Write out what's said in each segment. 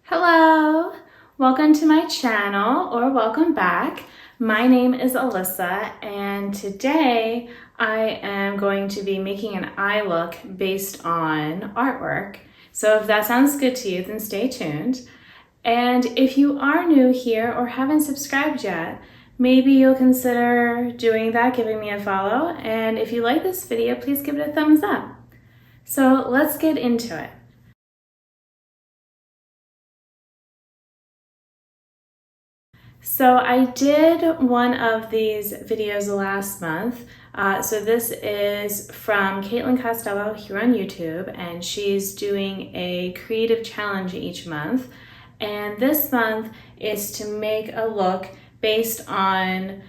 Hello, welcome to my channel or welcome back. My name is Alyssa and today I am going to be making an eye look based on artwork. So if that sounds good to you, then stay tuned. And if you are new here or haven't subscribed yet, maybe you'll consider doing that, giving me a follow. And if you like this video, please give it a thumbs up. So let's get into it. So I did one of these videos last month. So this is from Caitlin Costello here on YouTube, and she's doing a creative challenge each month. And this month is to make a look based on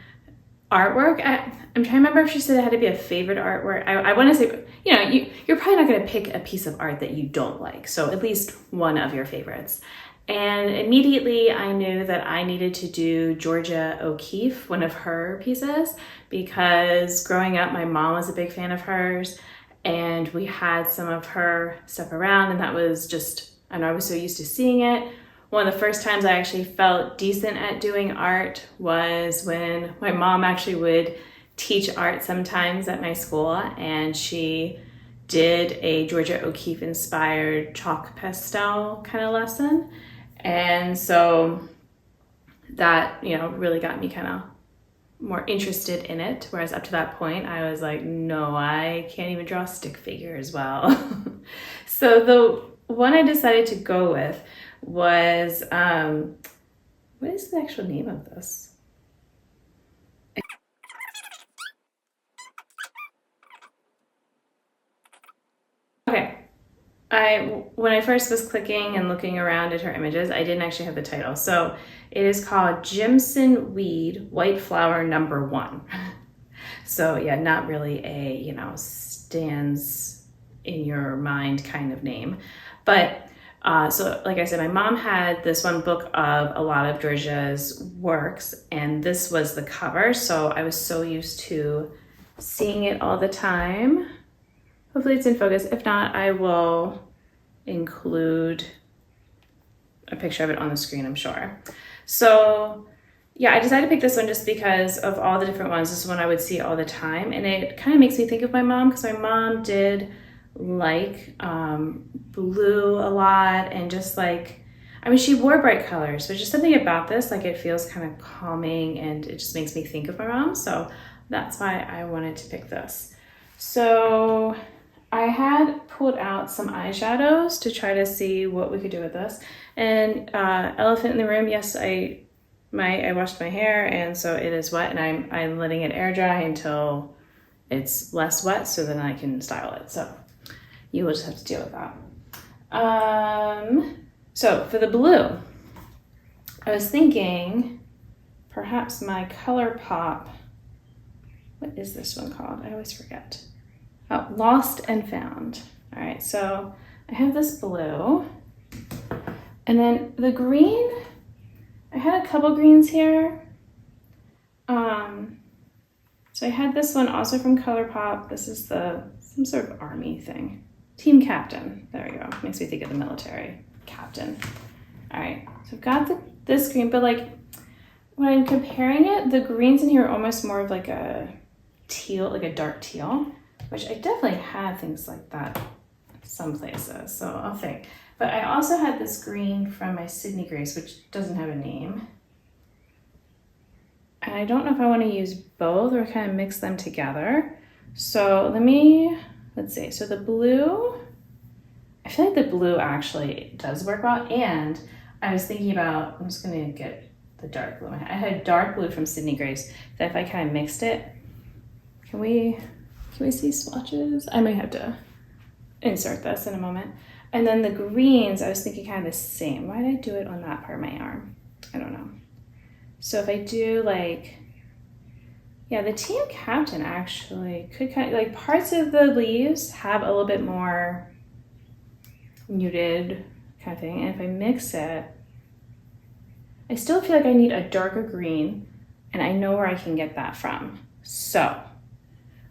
artwork. I'm trying to remember if she said it had to be a favorite artwork. I want to say, you're probably not going to pick a piece of art that you don't like. So at least one of your favorites. And immediately I knew that I needed to do Georgia O'Keeffe, one of her pieces, because growing up, my mom was a big fan of hers and we had some of her stuff around, and that was just, I was so used to seeing it. One of the first times I actually felt decent at doing art was when my mom actually would teach art sometimes at my school, and she did a Georgia O'Keeffe inspired chalk pastel kind of lesson. And so that, really got me kind of more interested in it. Whereas up to that point, I was like, no, I can't even draw a stick figure as well. So the one I decided to go with was, what is the actual name of this? Okay. When I first was clicking and looking around at her images, I didn't actually have the title. So it is called Jimson Weed White Flower Number 1. So yeah, not really a, stands in your mind kind of name. But so like I said, my mom had this one book of a lot of Georgia's works, and this was the cover. So I was so used to seeing it all the time. Hopefully it's in focus. If not, I will include a picture of it on the screen, I'm sure. So yeah, I decided to pick this one just because of all the different ones. This is one I would see all the time. And it kind of makes me think of my mom, because my mom did like blue a lot, and just like, she wore bright colors, but just something about this, like it feels kind of calming and it just makes me think of my mom. So that's why I wanted to pick this. So I had pulled out some eyeshadows to try to see what we could do with this. And elephant in the room, yes, I washed my hair, and so it is wet, and I'm letting it air dry until it's less wet, so then I can style it. So you will just have to deal with that. So for the blue, I was thinking perhaps my ColourPop, what is this one called? I always forget. Oh, Lost and Found. All right, so I have this blue, and then the green, I had a couple greens here. So I had this one also from ColourPop. This is some sort of army thing. Team Captain, there we go. Makes me think of the military captain. All right, so I've got this green, but like when I'm comparing it, the greens in here are almost more of like a teal, like a dark teal, which I definitely had things like that some places, so I'll think. But I also had this green from my Sydney Grace, which doesn't have a name. And I don't know if I want to use both or kind of mix them together. So let's see. So the blue, I feel like the blue actually does work well. And I was thinking about, I'm just going to get the dark blue. I had dark blue from Sydney Grace that if I kind of mixed it, can we see swatches? I might have to insert this in a moment. And then the greens, I was thinking kind of the same. Why did I do it on that part of my arm? I don't know. So if I do like, yeah, the Team Captain actually could kind of, like parts of the leaves have a little bit more muted kind of thing. And if I mix it, I still feel like I need a darker green, and I know where I can get that from. So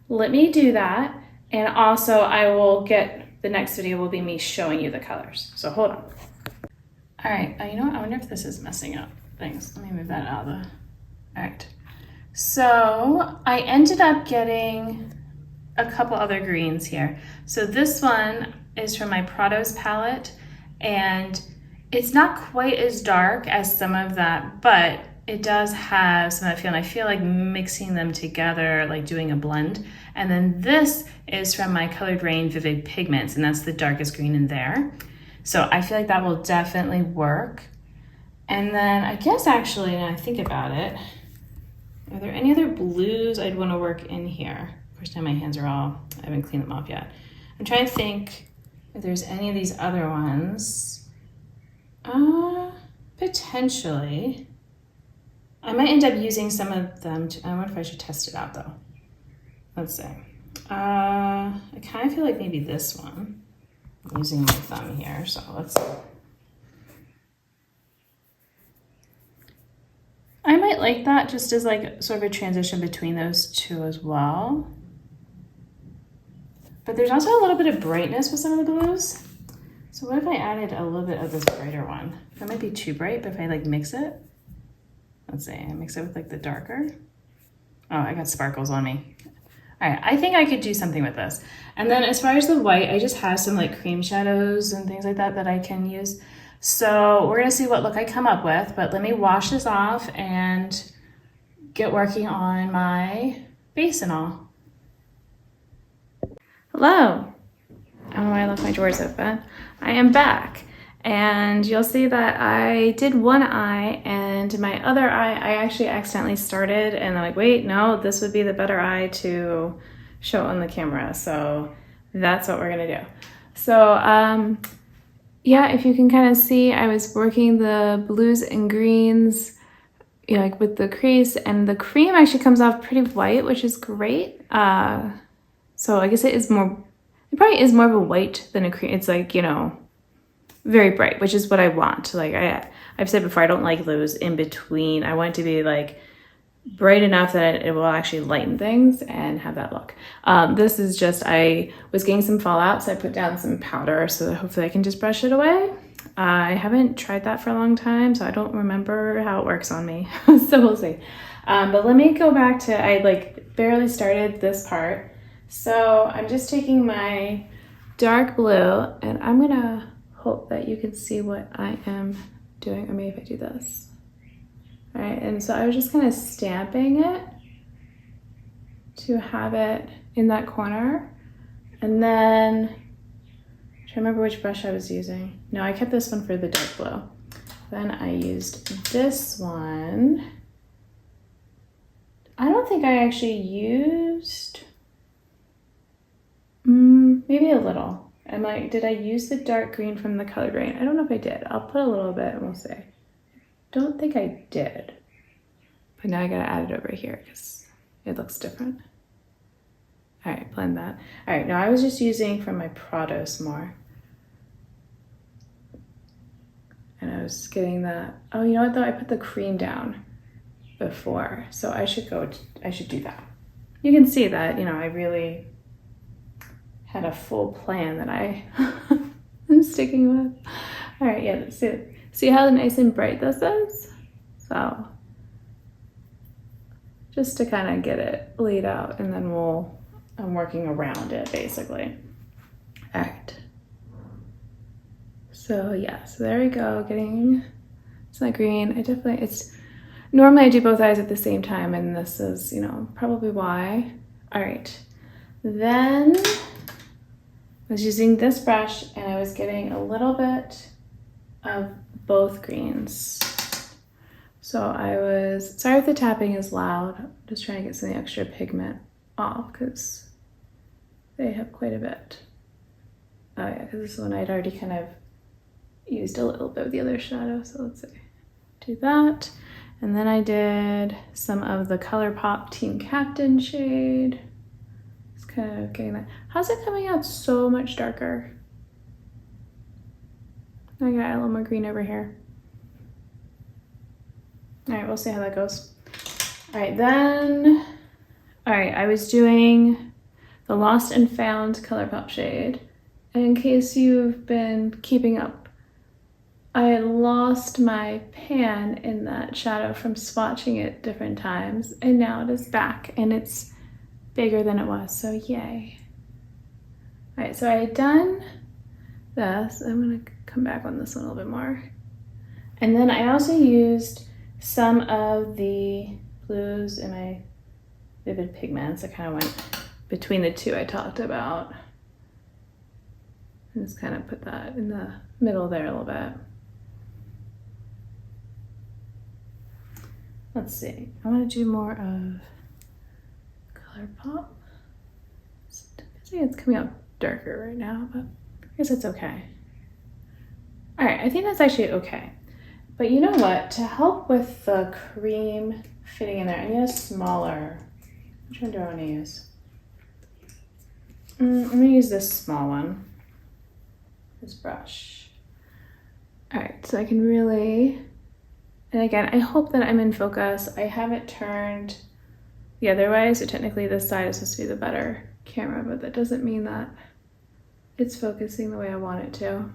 let me do that. And also the next video will be me showing you the colors. So hold on. All right, you know what? I wonder if this is messing up things. Let me move that out of the, all right. So I ended up getting a couple other greens here. So this one is from my Prados palette, and it's not quite as dark as some of that, but it does have some of that feel, and I feel like mixing them together, like doing a blend. And then this is from my Colored Rain Vivid Pigments, and that's the darkest green in there. So I feel like that will definitely work. And then I guess actually, now I think about it, are there any other blues I'd want to work in here? Of course, now my hands are all, I haven't cleaned them off yet. I'm trying to think if there's any of these other ones. Potentially. I might end up using some of them. I wonder if I should test it out though. Let's see. I kind of feel like maybe this one. I'm using my thumb here, so let's see. I might like that just as like sort of a transition between those two as well. But there's also a little bit of brightness with some of the blues. So what if I added a little bit of this brighter one? That might be too bright, but if I like mix it, let's see, I mix it with like the darker. Oh, I got sparkles on me. All right, I think I could do something with this. And then as far as the white, I just have some like cream shadows and things like that that I can use. So we're gonna see what look I come up with, but let me wash this off and get working on my base and all. Hello. I don't know why I left my drawers open. I am back, and you'll see that I did one eye, and my other eye I actually accidentally started, and I'm like, wait, no, this would be the better eye to show on the camera. So that's what we're gonna do. So yeah, if you can kind of see, I was working the blues and greens, you know, like with the crease, and the cream actually comes off pretty white, which is great. So I guess it probably is more of a white than a cream. It's like, you know, very bright, which is what I want. Like I've said before, I don't like those in between. I want it to be like bright enough that it will actually lighten things and have that look. This is just, I was getting some fallout, so I put down some powder so that hopefully I can just brush it away. I haven't tried that for a long time, so I don't remember how it works on me. So we'll see. But let me go back to, I like barely started this part. So I'm just taking my dark blue, and I'm gonna hope that you can see what I am doing. Or maybe if I do this. All right, and so I was just kind of stamping it to have it in that corner. And then, I'm trying to remember which brush I was using. No, I kept this one for the dark blue. Then I used this one. I don't think I actually used, maybe a little. Did I use the dark green from the Colored Rain? I don't know if I did. I'll put a little bit and we'll see. Don't think I did. But now I gotta add it over here because it looks different. All right, blend that. All right, now I was just using from my Prados more. And I was getting that, oh, you know what though? I put the cream down before. So I should do that. You can see that, you know, I really had a full plan that I'm sticking with. All right, yeah, let's see it. See how nice and bright this is? So just to kind of get it laid out, and then I'm working around it basically. All right. So yeah, so there we go, getting some green. Normally I do both eyes at the same time, and this is, you know, probably why. All right, then I was using this brush, and I was getting a little bit of both greens. So I was, sorry if the tapping is loud, I'm just trying to get some of the extra pigment off because they have quite a bit. Oh yeah, because this one I'd already kind of used a little bit of the other shadow, so let's see. Do that. And then I did some of the ColourPop Team Captain shade. Just kind of getting that. How's it coming out so much darker? I got a little more green over here. All right, we'll see how that goes. All right, I was doing the Lost and Found ColourPop shade. And in case you've been keeping up, I lost my pan in that shadow from swatching it different times, and now it is back and it's bigger than it was, so yay. All right, so I had done this. I'm gonna come back on this one a little bit more. And then I also used some of the blues in my Vivid Pigments. I kind of went between the two I talked about. And just kind of put that in the middle there a little bit. Let's see, I want to do more of ColourPop. It's coming out darker right now, but I guess it's okay. All right, I think that's actually okay. But you know what? To help with the cream fitting in there, I need a smaller. Which one do I want to use? I'm gonna use this small one. This brush. All right, so I can really, and again, I hope that I'm in focus. I have it turned the other way, so technically this side is supposed to be the better camera, but that doesn't mean that it's focusing the way I want it to.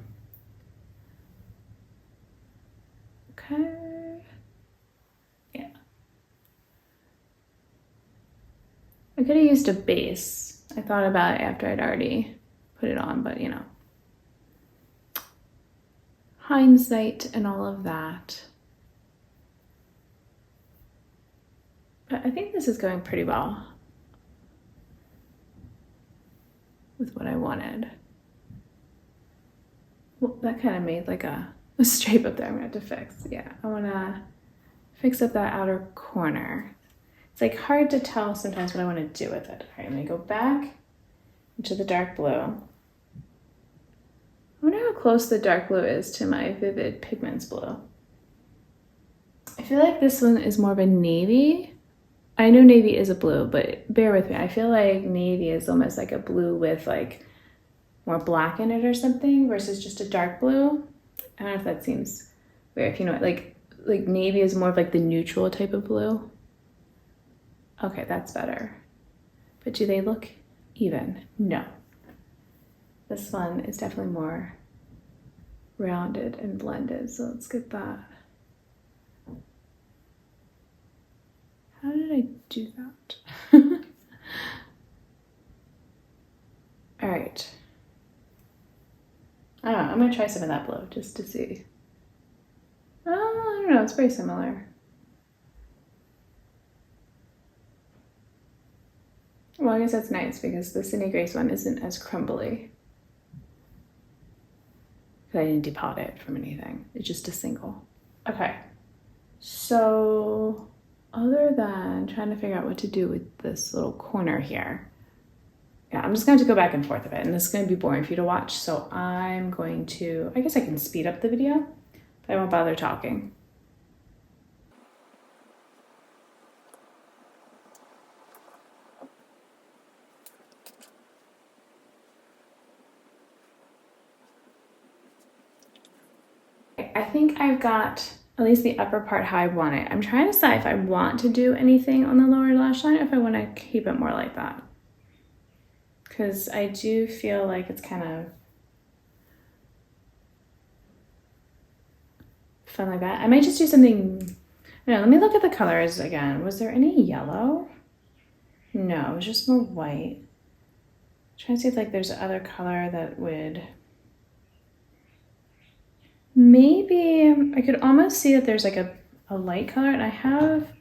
Okay. Yeah. I could have used a base. I thought about it after I'd already put it on, but you know. Hindsight and all of that. But I think this is going pretty well with what I wanted. Well, that kind of made like a stripe up there I'm gonna have to fix. Yeah, I wanna fix up that outer corner. It's like hard to tell sometimes what I wanna do with it. All right, I'm gonna go back into the dark blue. I wonder how close the dark blue is to my Vivid Pigments blue. I feel like this one is more of a navy. I know navy is a blue, but bear with me. I feel like navy is almost like a blue with like more black in it or something versus just a dark blue. I don't know if that seems weird. If you know what, like navy is more of like the neutral type of blue. Okay, that's better. But do they look even? No. This one is definitely more rounded and blended, so let's get that. How did I do that? All right. I don't know, I'm gonna try some of that blue just to see. Oh, I don't know, it's very similar. Well, I guess that's nice because the Sydney Grace one isn't as crumbly. I didn't depot it from anything. It's just a single. Okay. So other than trying to figure out what to do with this little corner here, yeah, I'm just going to go back and forth a bit, and this is going to be boring for you to watch. So I'm going to, I guess I can speed up the video, but I won't bother talking. I think I've got at least the upper part how I want it. I'm trying to decide if I want to do anything on the lower lash line or if I want to keep it more like that. Because I do feel like it's kind of fun like that. I might just do something, no, let me look at the colors again. Was there any yellow? No, it was just more white. I'm trying to see if like there's other color that would, maybe I could almost see that there's like a light color, and I have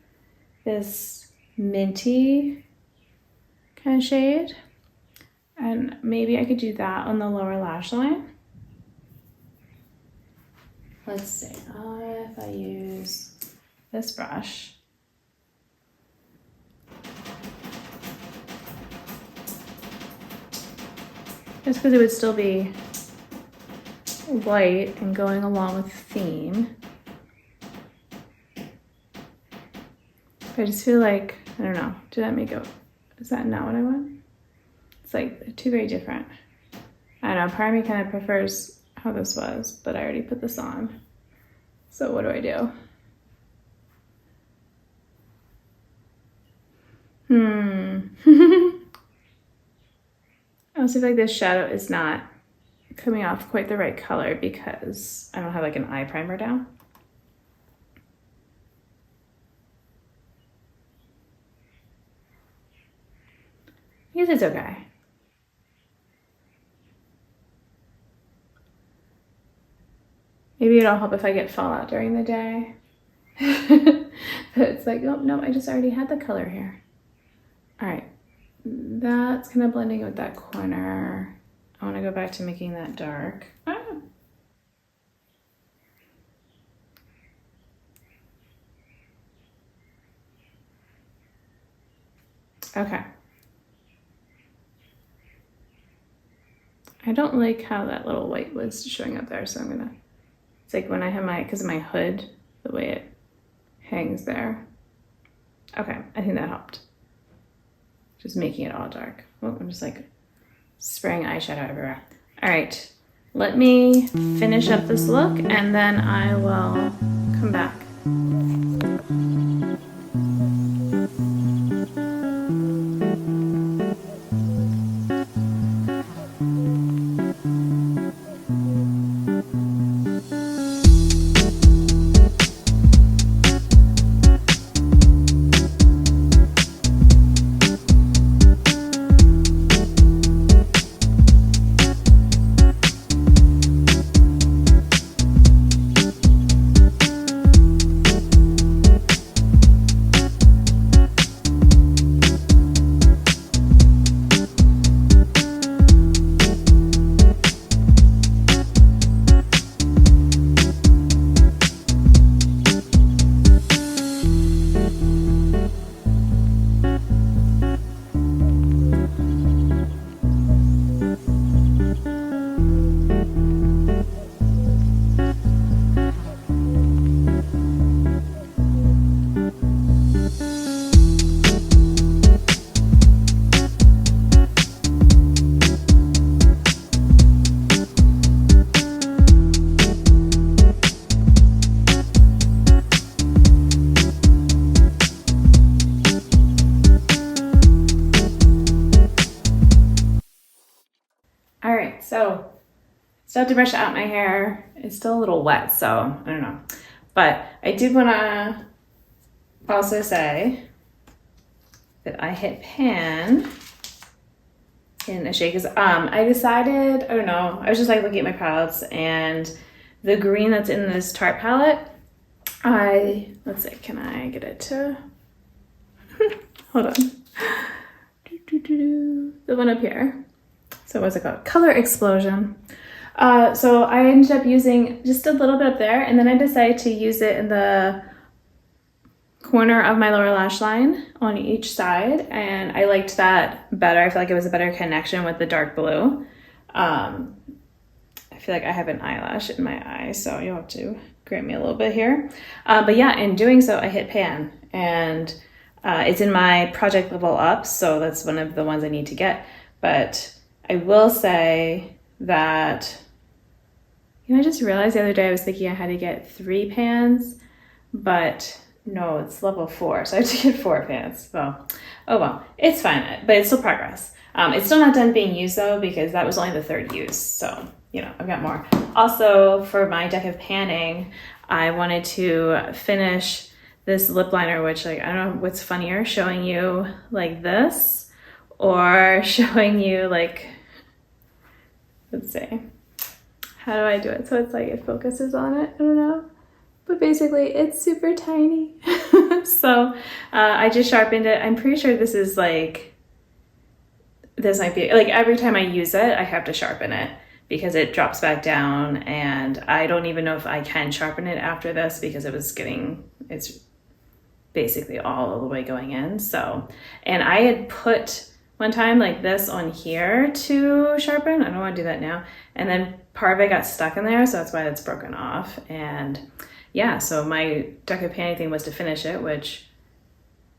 this minty kind of shade. And maybe I could do that on the lower lash line. Let's see, if I use this brush. Just because it would still be white and going along with theme. I just feel like, I don't know, did that make it, is that not what I want? It's like two very different. I don't know, part of me kind of prefers how this was, but I already put this on. So what do I do? I also feel like this shadow is not coming off quite the right color because I don't have like an eye primer down. I guess it's okay. Maybe it'll help if I get fallout during the day. But it's like, oh no, I just already had the color here. All right, that's kind of blending with that corner. I want to go back to making that dark. Okay. I don't like how that little white was showing up there, so I'm gonna, it's like when I have because of my hood, the way it hangs there. Okay, I think that helped. Just making it all dark. Oh, I'm just like spraying eyeshadow everywhere. All right, let me finish up this look and then I will come back. All right, so still have to brush out my hair. It's still a little wet, so I don't know. But I did want to also say that I hit pan in a shade because I decided, I don't know, I was just like looking at my palettes and the green that's in this Tarte palette, let's see, can I get it to, hold on. The one up here. So what's it called? Color Explosion. So I ended up using just a little bit up there and then I decided to use it in the corner of my lower lash line on each side and I liked that better. I feel like it was a better connection with the dark blue. I feel like I have an eyelash in my eye, so you'll have to grant me a little bit here. But yeah, in doing so, I hit pan and it's in my Project Level Up, so that's one of the ones I need to get. But I will say that, I just realized the other day I was thinking I had to get 3 pans, but no, it's level 4, so I have to get 4 pans. Well, oh well, it's fine, but it's still progress. It's still not done being used though, because that was only the 3rd use, so, I've got more. Also, for my deck of panning, I wanted to finish this lip liner, which I don't know what's funnier, showing you like this, or showing you let's see, how do I do it? So it's it focuses on it, I don't know. But basically it's super tiny. So I just sharpened it. I'm pretty sure this is this might be, every time I use it, I have to sharpen it because it drops back down and I don't even know if I can sharpen it after this because it's basically all the way going in. So, and I had put one time this on here to sharpen. I don't want to do that now. And then part of it got stuck in there, so that's why it's broken off. And yeah, so my deck of panning thing was to finish it, which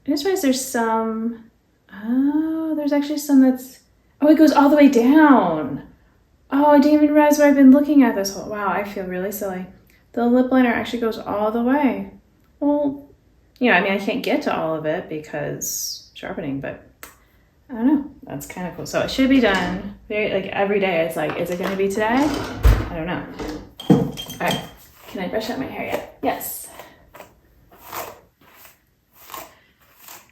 I just realized there's some, there's actually some it goes all the way down. Oh, I didn't even realize what I've been looking at this whole, wow, I feel really silly. The lip liner actually goes all the way. Well, I can't get to all of it because sharpening, but I don't know. That's kind of cool. So it should be done very, like every day. It's like, is it going to be today? I don't know. All right. Can I brush out my hair yet? Yes.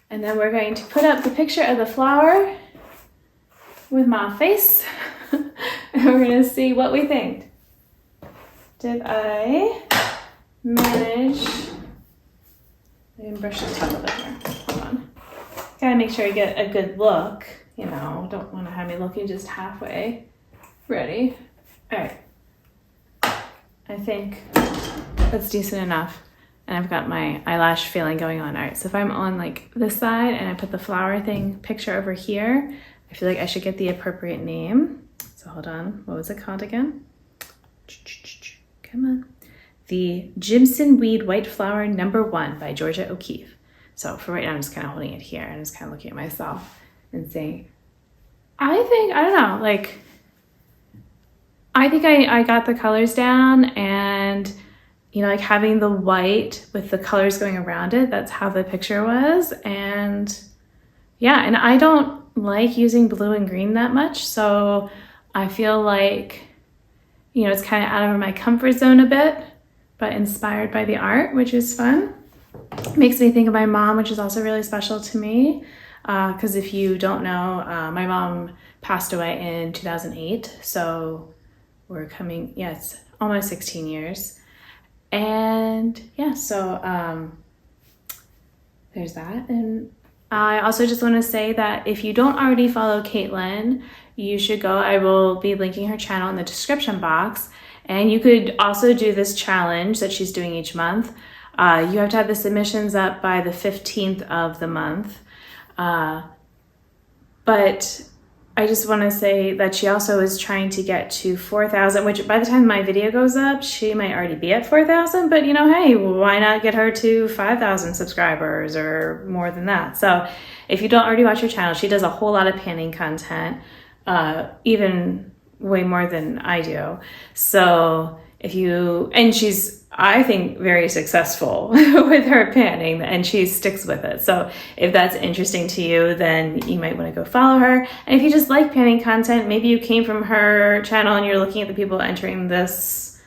And then we're going to put up the picture of the flower with my face. And we're going to see what we think. Did I manage? I didn't brush the top of the hair. Hold on. Gotta make sure I get a good look. You know, don't want to have me looking just halfway ready. All right. I think that's decent enough. And I've got my eyelash feeling going on. All right, so if I'm on like this side and I put the flower thing picture over here, I feel like I should get the appropriate name. So hold on, what was it called again? Come on. The Jimson Weed White Flower #1 by Georgia O'Keeffe. So for right now, I'm just kind of holding it here and just kind of looking at myself and saying, I don't know, like, I think I got the colors down, and you know, like having the white with the colors going around it, that's how the picture was. And yeah, and I don't like using blue and green that much, so I feel like, you know, it's kind of out of my comfort zone a bit, but inspired by the art, which is fun. Makes me think of my mom, which is also really special to me, because if you don't know, my mom passed away in 2008, so we're coming, yeah, it's almost 16 years. And yeah, so there's that. And I also just want to say that if you don't already follow Caitlin, you should go. I will be linking her channel in the description box. And you could also do this challenge that she's doing each month. You have to have the submissions up by the 15th of the month. But I just want to say that she also is trying to get to 4,000, which by the time my video goes up, she might already be at 4,000, but you know, hey, why not get her to 5,000 subscribers or more than that? So if you don't already watch her channel, she does a whole lot of panning content, even way more than I do. So if you, and she's, I think, very successful with her panning, and she sticks with it. So if that's interesting to you, then you might want to go follow her. And if you just like panning content, maybe you came from her channel and you're looking at the people entering this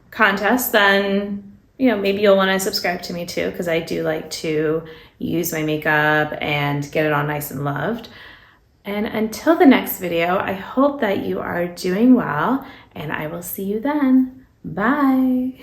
contest, then, you know, maybe you'll want to subscribe to me too, because I do like to use my makeup and get it all nice and loved. And until the next video, I hope that you are doing well, and I will see you then. Bye.